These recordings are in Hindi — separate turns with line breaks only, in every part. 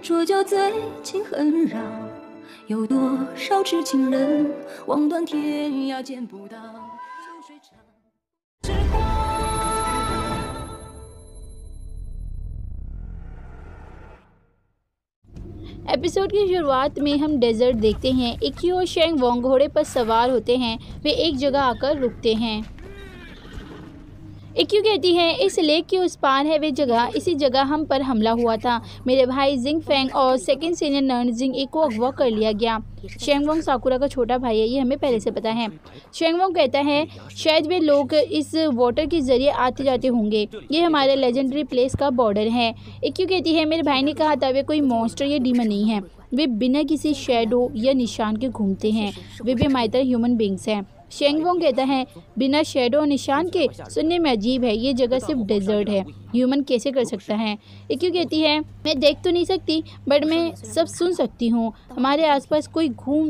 这酒醉情很扰，有多少痴情人望断天涯见不到秋水长。时光
एपिसोड की शुरुआत में हम डेजर्ट देखते हैं। इक्यू और शेंग वोंग घोड़े पर सवार होते हैं। वे एक जगह आकर रुकते हैं। इक्यू कहती है इस लेक के उस पार है वे जगह, इसी जगह हम पर हमला हुआ था। मेरे भाई जिंग फेंग और सेकंड सीनियर नर्न जिंग एक को अगवा कर लिया गया। शेंग वोंग साकुरा का छोटा भाई है, ये हमें पहले से पता है। शेंग वोंग कहता है शायद वे लोग इस वाटर के जरिए आते जाते होंगे, ये हमारे लेजेंडरी प्लेस का बॉर्डर है। इक्यू कहती है मेरे भाई ने कहा था वे कोई मॉन्स्टर या डीमन नहीं है, वे बिना किसी शेडो या निशान के घूमते हैं, वे भी हमारी तरह ह्यूमन बींग्स हैं। शेंग वोंग कहता है बिना शेडो और निशान के, सुनने में अजीब है, ये जगह सिर्फ डेजर्ट है, ह्यूमन कैसे कर सकता है। इक्यू कहती है मैं देख तो नहीं सकती बट मैं सब सुन सकती हूँ, हमारे आसपास कोई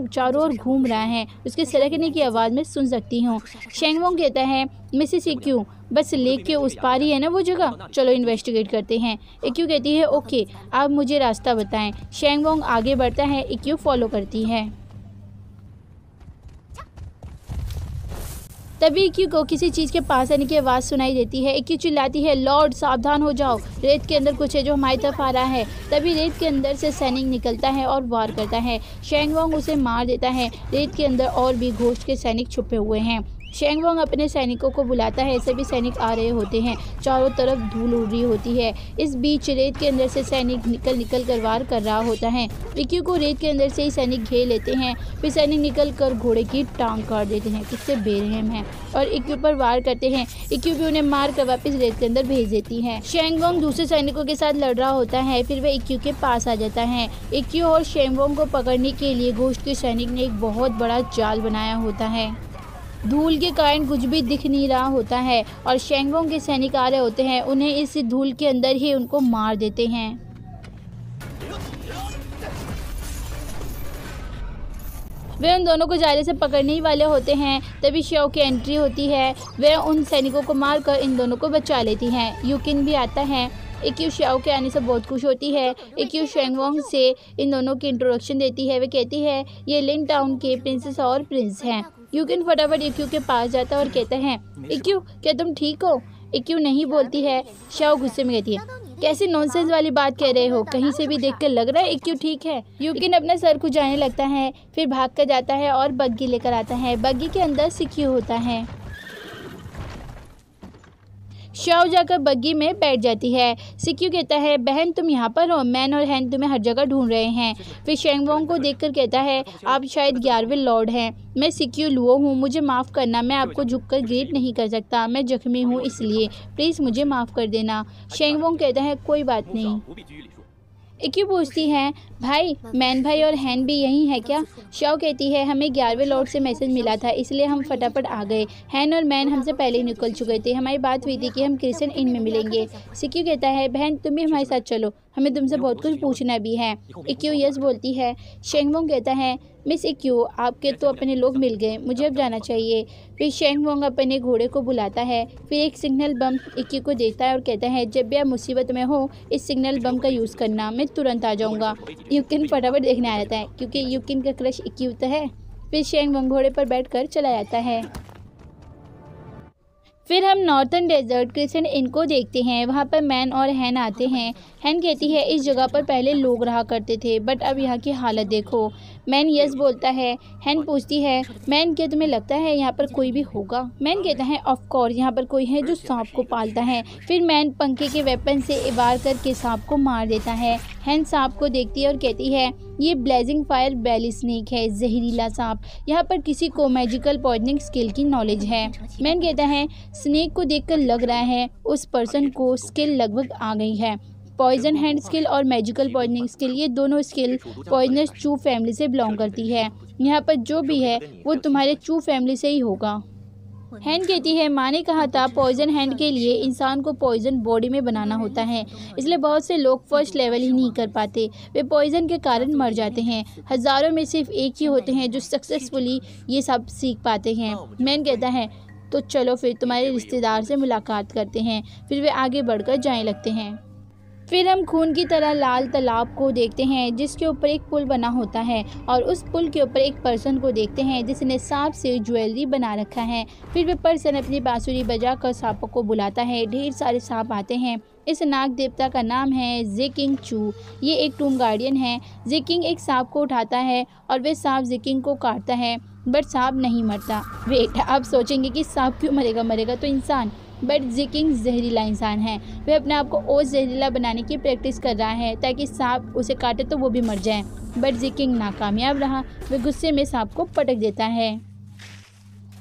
चारों ओर घूम रहा है, उसके सरकने की आवाज़ में सुन सकती हूँ। शेंग वोंग कहता है मिसेस इक्यू बस लेक के उस पार ही है ना वो जगह, चलो इन्वेस्टिगेट करते हैं। इक्यू कहती है ओके आप मुझे रास्ता बताएं। शेंग वोंग आगे बढ़ता है, इक्यू फॉलो करती है। तभी इक्यू को किसी चीज़ के पास आने की आवाज़ सुनाई देती है। इक्यू चिल्लाती है लॉर्ड सावधान हो जाओ, रेत के अंदर कुछ है जो हमारी तरफ आ रहा है। तभी रेत के अंदर से सैनिक निकलता है और वार करता है। शेंग वोंग उसे मार देता है। रेत के अंदर और भी घोस्ट के सैनिक छुपे हुए हैं। शेंग वोंग अपने सैनिकों को बुलाता है, सभी सैनिक आ रहे होते हैं, चारों तरफ धूल उड़ रही होती है। इस बीच रेत के अंदर से सैनिक निकल कर वार कर रहा होता है। इक्यू को रेत के अंदर से ही सैनिक घेर लेते हैं, फिर सैनिक निकल कर घोड़े की टांग काट देते हैं, किससे बेरहम हैं, और इक्यू पर वार करते हैं। इक्यू भी उन्हें मार कर वापस रेत के अंदर भेज देती है। शेंग वोंग दूसरे सैनिकों के साथ लड़ रहा होता है, फिर वह इक्यू के पास आ जाता है। इक्यू और शेंग वोंग को पकड़ने के लिए घोस्ट के सैनिक ने एक बहुत बड़ा जाल बनाया होता है। धूल के कारण कुछ भी दिख नहीं रहा होता है और शेंग वोंग के सैनिक आ रहे होते हैं, उन्हें इस धूल के अंदर ही उनको मार देते हैं। वे उन दोनों को जाले से पकड़ने ही वाले होते हैं, तभी श्याओ की एंट्री होती है। वे उन सैनिकों को मारकर इन दोनों को बचा लेती हैं। यूकिन भी आता है। इक्यू श्याओ के आने से बहुत खुश होती है। इक्यू शेंग वोंग से इन दोनों की इंट्रोडक्शन देती है। वे कहती है ये लिन टाउन के प्रिंसेस और प्रिंस हैं। यूकिन फटाफट इक्यू के पास जाता है और कहता है इक्यू क्या तुम ठीक हो। इक्यू नहीं बोलती है। श्याओ गुस्से में कहती है कैसी नॉनसेंस वाली बात कह रहे हो, कहीं से भी देखकर लग रहा है इक्यू ठीक है। यूकिन अपना सर खुजाने लगता है, फिर भाग कर जाता है और बग्गी लेकर आता है। बग्गी के अंदर सिक्यू होता है। श्याओ जाकर बग्गी में बैठ जाती है। सिक्यू कहता है बहन तुम यहाँ पर हो, मैन और हैन तुम्हें हर जगह ढूंढ रहे हैं। फिर शेंग वोंग को देखकर कहता है आप शायद 11वें लॉर्ड हैं, मैं सिक्यू लुओ हूँ, मुझे माफ़ करना, मैं आपको झुककर ग्रीट नहीं कर सकता, मैं जख्मी हूँ इसलिए प्लीज़ मुझे माफ़ कर देना। शेंग वोंग कहता है कोई बात नहीं। इक्यू पूछती है भाई मैन भाई और हैन भी यही है क्या। श्याओ कहती है हमें 11वें लॉर्ड से मैसेज मिला था इसलिए हम फटाफट आ गए, हैन और मैन हमसे पहले ही निकल चुके थे, हमारी बात हुई थी कि हम क्रिश्चियन इन में मिलेंगे। सिक्यू कहता है बहन तुम भी हमारे साथ चलो, हमें तुमसे बहुत कुछ पूछना भी है। इक्यू यस बोलती है। शेंग वोंग कहता है मिस इक्यू आपके तो अपने लोग मिल गए, मुझे अब जाना चाहिए। फिर शेंग वोंग अपने घोड़े को बुलाता है, फिर एक सिग्नल बम इक्यू को देता है और कहता है जब भी आप मुसीबत में हो इस सिग्नल बम का यूज़ करना, मैं तुरंत आ जाऊँगा। यूकिन फटाफट देखने आ जाता है क्योंकि यूकिन का क्रश इक्यू तो है। फिर शेंग वोंग घोड़े पर बैठकर चला जाता है। फिर हम नॉर्थर्न डेजर्ट क्रिश्चियन इन को देखते हैं। वहाँ पर मैन और हैन आते हैं। हैन कहती है इस जगह पर पहले लोग रहा करते थे बट अब यहाँ की हालत देखो। मैन यस बोलता है। हैन पूछती है मैन क्या तुम्हें लगता है यहाँ पर कोई भी होगा। मैन कहता है ऑफ कोर्स यहाँ पर कोई है जो सांप को पालता है। फिर मैन पंखे के वेपन से वार करके सांप को मार देता है। हैन सांप को देखती है और कहती है ये ब्लेजिंग फायर बेली स्नेक है, जहरीला सांप, यहाँ पर किसी को मैजिकल पॉइजनिंग स्किल की नॉलेज है। मैन कहता है स्नेक को देखकर लग रहा है उस पर्सन को स्किल लगभग आ गई है। पॉइजन हैंड स्किल और मैजिकल पॉइजनिंग स्किल, ये दोनों स्किल पॉइजनस चू फैमिली से बिलोंग करती है। यहाँ पर जो भी है वो तुम्हारे चू फैमिली से ही होगा। हैंड कहती है माँ ने कहा था पॉइजन हैंड के लिए इंसान को पॉइजन बॉडी में बनाना होता है, इसलिए बहुत से लोग फर्स्ट लेवल ही नहीं कर पाते, वे पॉइजन के कारण मर जाते हैं। हज़ारों में सिर्फ एक ही होते हैं जो सक्सेसफुली ये सब सीख पाते हैं। मैन कहता है तो चलो फिर तुम्हारे रिश्तेदार से मुलाकात करते हैं। फिर वे आगे बढ़कर जाने लगते हैं। फिर हम खून की तरह लाल तालाब को देखते हैं जिसके ऊपर एक पुल बना होता है और उस पुल के ऊपर एक पर्सन को देखते हैं जिसने सांप से ज्वेलरी बना रखा है। फिर वह पर्सन अपनी बांसुरी बजाकर सांपों को बुलाता है। ढेर सारे सांप आते हैं। इस नाग देवता का नाम है ज़िकिंग चू। ये एक टूम गार्डियन है। ज़िकिंग एक सांप को उठाता है और वह सांप ज़िकिंग को काटता है, बट सांप नहीं मरता। वेट, आप सोचेंगे कि सांप क्यों मरेगा तो इंसान, बट ज़िकिंग जहरीला इंसान है। वह अपने आप को और जहरीला बनाने की प्रैक्टिस कर रहा है ताकि सांप उसे काटे तो वो भी मर जाए, बट ज़िकिंग नाकामयाब रहा। वह गुस्से में सांप को पटक देता है।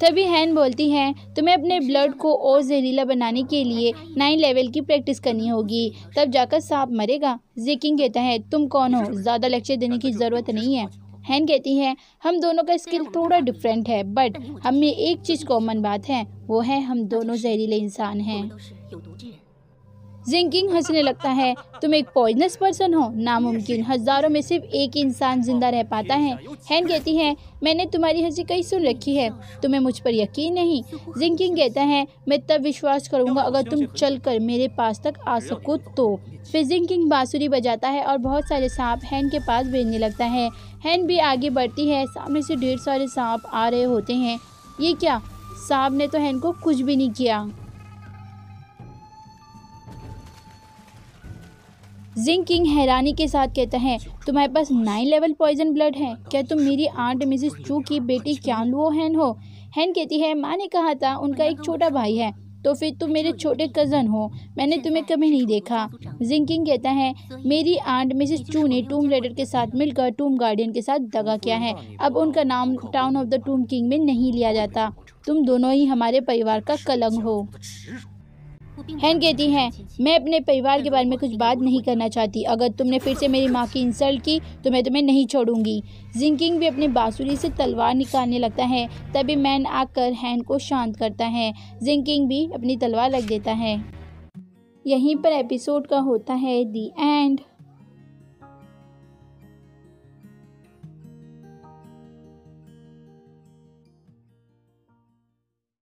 तभी हैन बोलती है, तुम्हें अपने ब्लड को और जहरीला बनाने के लिए 9 लेवल की प्रैक्टिस करनी होगी, तब जाकर सांप मरेगा। ज़िकिंग कहता है, तुम कौन हो, ज़्यादा लेक्चर देने की ज़रूरत नहीं है। हैन कहती है, हम दोनों का स्किल थोड़ा डिफरेंट है, बट हम में एक चीज़ कॉमन बात है, वो है हम दोनों जहरीले इंसान हैं। ज़िकिंग हंसने लगता है, तुम एक पॉइजनस पर्सन हो, नामुमकिन, हज़ारों में सिर्फ एक इंसान जिंदा रह पाता है। हैन कहती है, मैंने तुम्हारी हंसी कहीं सुन रखी है, तुम्हें मुझ पर यकीन नहीं। ज़िकिंग कहता है, मैं तब विश्वास करूंगा अगर तुम चलकर मेरे पास तक आ सको तो। फिर ज़िकिंग बांसुरी बजाता है और बहुत सारे सांप हैन के पास भेजने लगता है। हैन भी आगे बढ़ती है। सामने से ढेर सारे सांप आ रहे होते हैं। ये क्या, सांप ने तो हैन को कुछ भी नहीं किया। ज़िकिंग हैरानी के साथ कहता है, तुम्हारे पास 9 लेवल पॉइजन ब्लड है, क्या तुम मेरी आंट मिसेस चू की बेटी क्यानलुओ हैन हो? हैन कहती है, माँ ने कहा था उनका एक छोटा भाई है, तो फिर तुम मेरे छोटे कज़न हो, मैंने तुम्हें कभी नहीं देखा। ज़िकिंग कहता है, मेरी आंट मिसेस चू ने टूम रेडर के साथ मिलकर टूम गार्डियन के साथ दगा किया है। अब उनका नाम टाउन ऑफ द टूम किंग में नहीं लिया जाता। तुम दोनों ही हमारे परिवार का कलंक हो। हैन कहती है, मैं अपने परिवार के बारे में कुछ बात नहीं करना चाहती। अगर तुमने फिर से मेरी माँ की इंसल्ट की तो मैं तुम्हें नहीं छोड़ूंगी। ज़िकिंग भी अपनी बांसुरी से तलवार निकालने लगता है। तभी मैन आकर हैन को शांत करता है। ज़िकिंग भी अपनी तलवार रख देता है। यहीं पर एपिसोड का होता है दी एंड।